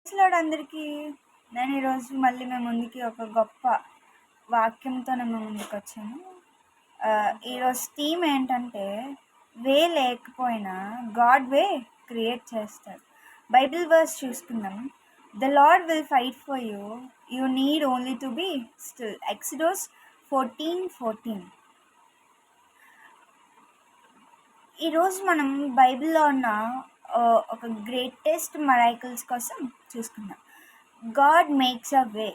Praise అందరికీ. నేను ఈరోజు మళ్ళీ మీ ముందుకి ఒక గొప్ప వాక్యంతో నేను మీ ముందుకు వచ్చాను. ఈరోజు థీమ్ ఏంటంటే, వే లేకపోయినా గాడ్ వే క్రియేట్ చేస్తాడు. బైబిల్ వర్స్ చూసుకుందాం. The Lord will fight for you, you need only to be still. Exodus 14:14. ఈరోజు మనం బైబిల్లో ఉన్న ఒక గ్రేటెస్ట్ మిరాకిల్స్ కోసం చూసుకుందాం. గాడ్ మేక్స్ అ వే.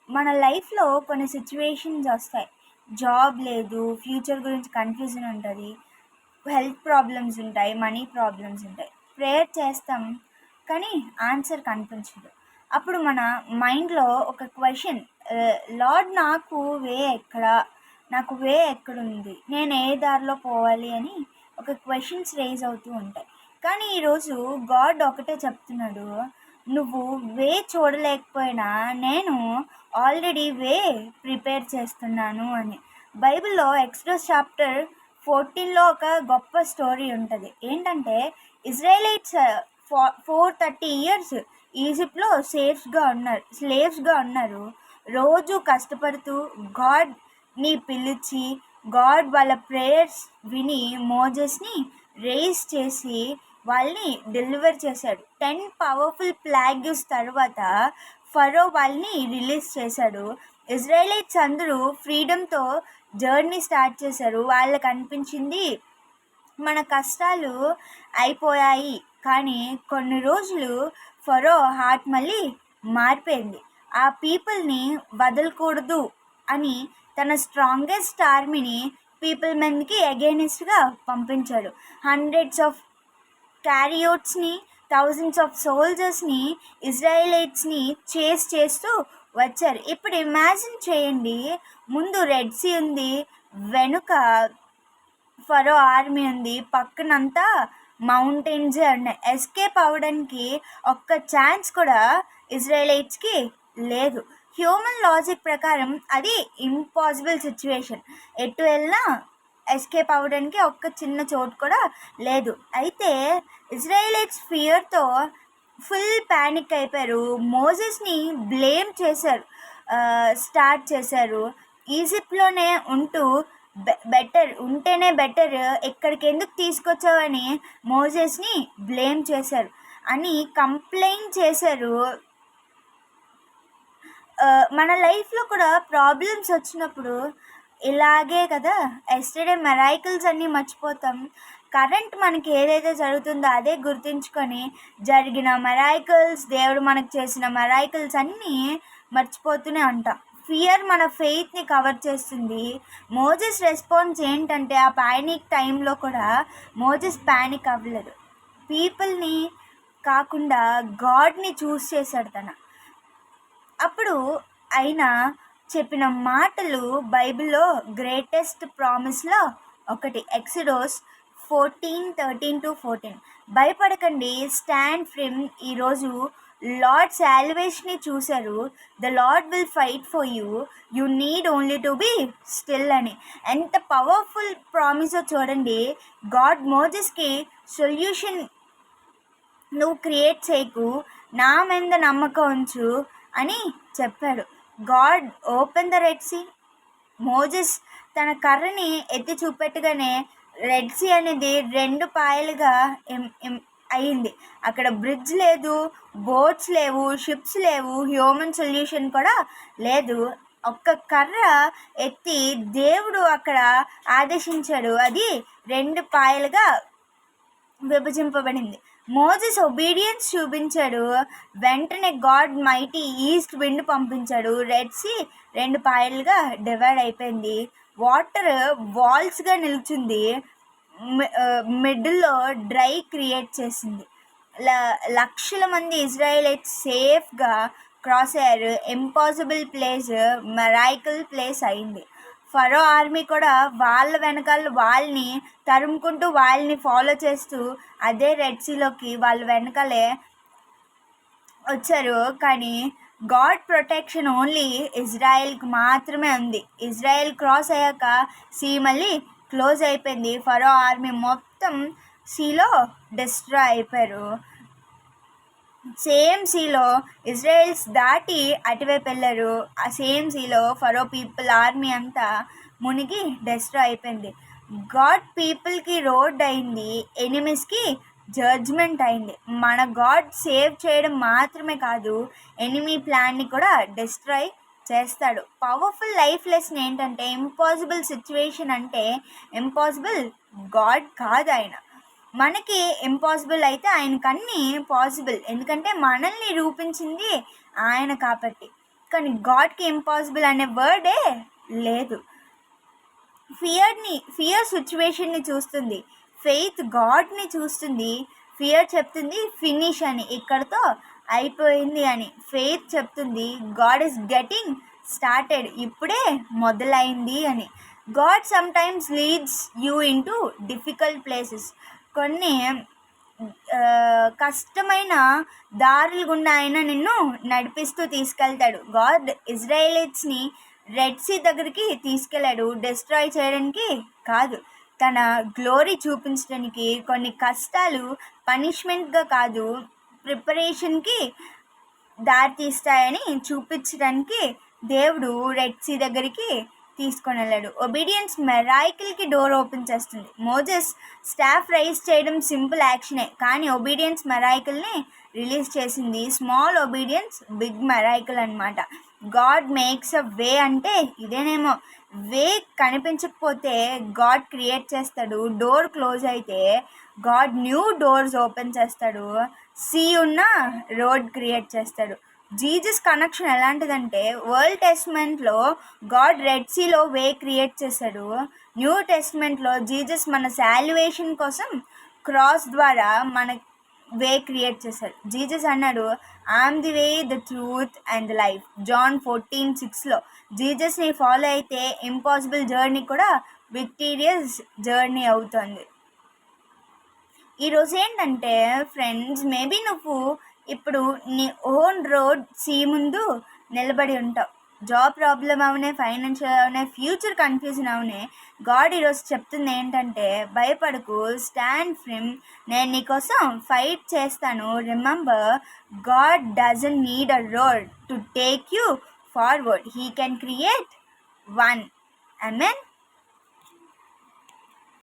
మన లైఫ్లో కొన్ని సిచ్యువేషన్స్ వస్తాయి. జాబ్ లేదు, ఫ్యూచర్ గురించి కన్ఫ్యూజన్ ఉంటుంది, హెల్త్ ప్రాబ్లమ్స్ ఉంటాయి, మనీ ప్రాబ్లమ్స్ ఉంటాయి. ప్రేయర్ చేస్తాం కానీ ఆన్సర్ కనిపించదు. అప్పుడు మన మైండ్లో ఒక క్వశ్చన్, లార్డ్ నాకు వే ఎక్కడుంది, నేను ఏ దారిలో పోవాలి అని ఒక క్వశ్చన్స్ రేజ్ అవుతూ ఉంటాయి. కానీ ఈరోజు గాడ్ ఒకటే చెప్తున్నాడు, నువ్వు వే చూడలేకపోయినా నేను ఆల్రెడీ వే ప్రిపేర్ చేస్తున్నాను అని. బైబిల్లో ఎక్సోడస్ చాప్టర్ 14లో ఒక గొప్ప స్టోరీ ఉంటుంది. ఏంటంటే, ఇజ్రాయెలైట్స్ 430 years ఈజిప్ట్లో స్లేవ్స్గా ఉన్నారు. రోజు కష్టపడుతూ గాడ్ని పిలిచి, గాడ్ వాళ్ళ ప్రేయర్స్ విని మోజెస్ని రేస్ చేసి వాళ్ళని డెలివర్ చేశాడు. 10 పవర్ఫుల్ ప్లాగ్స్ తర్వాత ఫరో వాళ్ళని రిలీజ్ చేశాడు. ఇజ్రాయెలైట్స్ అందరూ ఫ్రీడమ్తో జర్నీ స్టార్ట్ చేశారు. వాళ్ళకి అనిపించింది మన కష్టాలు అయిపోయాయి. కానీ కొన్ని రోజులు ఫరో హార్ట్ మళ్ళీ మారిపోయింది. ఆ పీపుల్ని వదలకూడదు అని తన స్ట్రాంగెస్ట్ ఆర్మీని పీపుల్ మీదకి అగైనెస్ట్గా పంపించాడు. హండ్రెడ్స్ ఆఫ్ క్యారియోట్స్ని, థౌజండ్స్ ఆఫ్ సోల్జర్స్ని, ఇజ్రాయెలైట్స్ని చేస్ చేస్తూ వచ్చారు. ఇప్పుడు ఇమాజిన్ చేయండి, ముందు రెడ్ సీ ఉంది, వెనుక ఫరో ఆర్మీ ఉంది, పక్కనంతా మౌంటైన్సే ఉన్నాయి. ఎస్కేప్ అవ్వడానికి ఒక్క ఛాన్స్ కూడా ఇజ్రాయెలైట్స్కి లేదు. హ్యూమన్ లాజిక్ ప్రకారం అది ఇంపాసిబుల్ సిచ్యువేషన్. ఎటు వెళ్ళినా ఎస్కేప్ అవ్వడానికి ఒక్క చిన్న చోటు కూడా లేదు. అయితే ఇజ్రాయెలైట్స్ ఫియర్తో ఫుల్ ప్యానిక్ అయిపోయారు. మోజెస్ని బ్లేమ్ స్టార్ట్ చేశారు. ఈజిప్ట్లోనే ఉంటూ ఉంటేనే బెటర్, ఎక్కడికి ఎందుకు తీసుకొచ్చావని మోజెస్ని బ్లేమ్ చేశారు అని కంప్లైంట్ చేశారు. మన లైఫ్లో కూడా ప్రాబ్లమ్స్ వచ్చినప్పుడు ఇలాగే కదా, ఎస్టర్డే మిరాకిల్స్ అన్నీ మర్చిపోతాం. కరెంట్ మనకి ఏదైతే జరుగుతుందో అదే గుర్తుంచుకొని జరిగిన మిరాకిల్స్, దేవుడు మనకు చేసిన మిరాకిల్స్ అన్నీ మర్చిపోతూనే ఉంటాం. ఫియర్ మన ఫెయిత్ని కవర్ చేస్తుంది. మోజెస్ రెస్పాన్స్ ఏంటంటే, ఆ ప్యానిక్ టైంలో కూడా మోజెస్ ప్యానిక్ అవ్వలేదు. పీపుల్ని కాకుండా గాడ్ని చూస్ చేశాడు తన. అప్పుడు ఆయన చెప్పిన మాటలు బైబిల్లో గ్రేటెస్ట్ ప్రామిస్లో ఒకటి. ఎక్సోడస్ 14:13-14. భయపడకండి, స్టాండ్ ఫిర్మ్. ఈరోజు లార్డ్ సాల్వేషన్ని చూశారు. The Lord will fight for you, you need only to be still అని. ఎంత పవర్ఫుల్ ప్రామిసో చూడండి. గాడ్ మోజెస్కి సొల్యూషన్, నువ్వు క్రియేట్ చేయకు, నా మీద నమ్మకం ఉంచు అని చెప్పాడు. God open the red sea. Moses తన కర్రని ఎత్తి చూపెట్టగానే రెడ్ సీ అనేది 2 పాయలుగా అయింది. అక్కడ బ్రిడ్జ్ లేదు, బోట్స్ లేవు, షిప్స్ లేవు, హ్యూమన్ సొల్యూషన్ కూడా లేదు. ఒక్క కర్ర ఎత్తి దేవుడు అక్కడ ఆదేశించాడు, అది 2 పాయలుగా విభజింపబడింది. మోజెస్ ఒబీడియన్స్ చూపించాడు. వెంటనే గాడ్ మైటీ ఈస్ట్ విండ్ పంపించాడు. రెడ్ సీ 2 పాయలుగా డివైడ్ అయిపోయింది. వాటర్ వాల్స్గా నిల్చుంది. మిడిల్లో డ్రై క్రియేట్ చేసింది. లక్షల మంది ఇజ్రాయెలైట్స్ సేఫ్గా క్రాస్ అయ్యారు. ఇంపాసిబుల్ ప్లేస్ మిరాకిల్ ప్లేస్ అయింది. ఫరో ఆర్మీ కూడా వాళ్ళ వెనకాల వాళ్ళని తరుముకుంటూ, వాళ్ళని ఫాలో చేస్తూ అదే రెడ్ సీలోకి వాళ్ళ వెనకాలే వచ్చారు. కానీ గాడ్ ప్రొటెక్షన్ ఓన్లీ ఇజ్రాయెల్కి మాత్రమే ఉంది. ఇజ్రాయెల్ క్రాస్ అయ్యాక సీ మళ్ళీ క్లోజ్ అయిపోయింది. ఫరో ఆర్మీ మొత్తం సీలో డిస్ట్రాయ్ అయిపోయారు. సేమ్ సీలో ఇజ్రాయెల్స్ దాటి అటువైపు వెళ్ళారు. ఆ సేమ్ సీలో ఫరో పీపుల్ ఆర్మీ అంతా మునిగి డెస్ట్రాయ్ అయిపోయింది. గాడ్ పీపుల్కి రోడ్ అయింది, ఎనిమీస్కి జడ్జ్మెంట్ అయింది. మన గాడ్ సేవ్ చేయడం మాత్రమే కాదు, ఎనిమీ ప్లాన్ని కూడా డెస్ట్రాయ్ చేస్తాడు. పవర్ఫుల్ లైఫ్ లెసన్ ఏంటంటే, ఇంపాసిబుల్ సిచ్యువేషన్ అంటే ఇంపాసిబుల్ గాడ్ కాదు ఆయన. మనకి ఇంపాసిబుల్ అయితే ఆయనకు అన్నీ పాసిబుల్, ఎందుకంటే మనల్ని రూపించింది ఆయన కాబట్టి. కానీ గాడ్కి ఇంపాసిబుల్ అనే వర్డే లేదు. ఫియర్ సిచ్యువేషన్ని చూస్తుంది, ఫెయిత్ గాడ్ని చూస్తుంది. ఫియర్ చెప్తుంది ఫినిష్ అని, ఇక్కడతో అయిపోయింది అని. ఫెయిత్ చెప్తుంది గాడ్ ఈస్ గెటింగ్ స్టార్టెడ్, ఇప్పుడే మొదలైంది అని. God some times leads you in to difficult places. కొన్ని కష్టమైన దారుల గుండా ఆయన నిన్ను నడిపిస్తూ తీసుకెళ్తాడు. గాడ్ ఇజ్రాయేలీట్స్ని రెడ్ సీ దగ్గరికి తీసుకెళ్ళాడు, డెస్ట్రాయ్ చేయడానికి కాదు, తన గ్లోరీ చూపించడానికి. కొన్ని కష్టాలు పనిష్మెంట్గా కాదు, ప్రిపరేషన్కి దారి తీస్తాయని చూపించడానికి దేవుడు రెడ్ సీ దగ్గరికి తీసుకొని వెళ్ళాడు. ఒబీడియన్స్ మెరాకిల్కి డోర్ ఓపెన్ చేస్తుంది. మోజెస్ స్టాఫ్ రైజ్ చేయడం సింపుల్ యాక్షనే, కానీ ఒబీడియన్స్ మెరాకిల్ని రిలీజ్ చేసింది. స్మాల్ ఒబీడియన్స్ బిగ్ మెరాకిల్ అనమాట. గాడ్ మేక్స్ అ వే అంటే ఇదేనేమో. వే కనిపించకపోతే గాడ్ క్రియేట్ చేస్తాడు. డోర్ క్లోజ్ అయితే గాడ్ న్యూ డోర్స్ ఓపెన్ చేస్తాడు. సీ ఉన్న రోడ్ క్రియేట్ చేస్తాడు. జీసస్ కనెక్షన్ ఎలాంటిదంటే, ఓల్డ్ టెస్ట్మెంట్లో గాడ్ రెడ్ సీలో వే క్రియేట్ చేశాడు. న్యూ టెస్ట్మెంట్లో జీసస్ మన శాల్యువేషన్ కోసం క్రాస్ ద్వారా మన వే క్రియేట్ చేశాడు. జీసస్ అన్నాడు, I am the way, the truth and the life. John 14:6లో జీసస్ని ఫాలో అయితే ఇంపాసిబుల్ జర్నీ కూడా విక్టీరియస్ జర్నీ అవుతుంది. ఈరోజు ఏంటంటే ఫ్రెండ్స్, మేబీ నువ్వు ఇప్పుడు నీ ఓన్ రోడ్ సీ ముందు నిలబడి ఉంటావు. జాబ్ ప్రాబ్లం అవునే, ఫైనాన్షియల్ అవునే, ఫ్యూచర్ కన్ఫ్యూజన్ అవునే. గాడ్ ఈరోజు చెప్తుంది ఏంటంటే, భయపడకు, స్టాండ్ ఫిర్మ్, నేను నీకోసం ఫైట్ చేస్తాను. Remember, God doesn't need a road to take you forward, he can create one. Amen.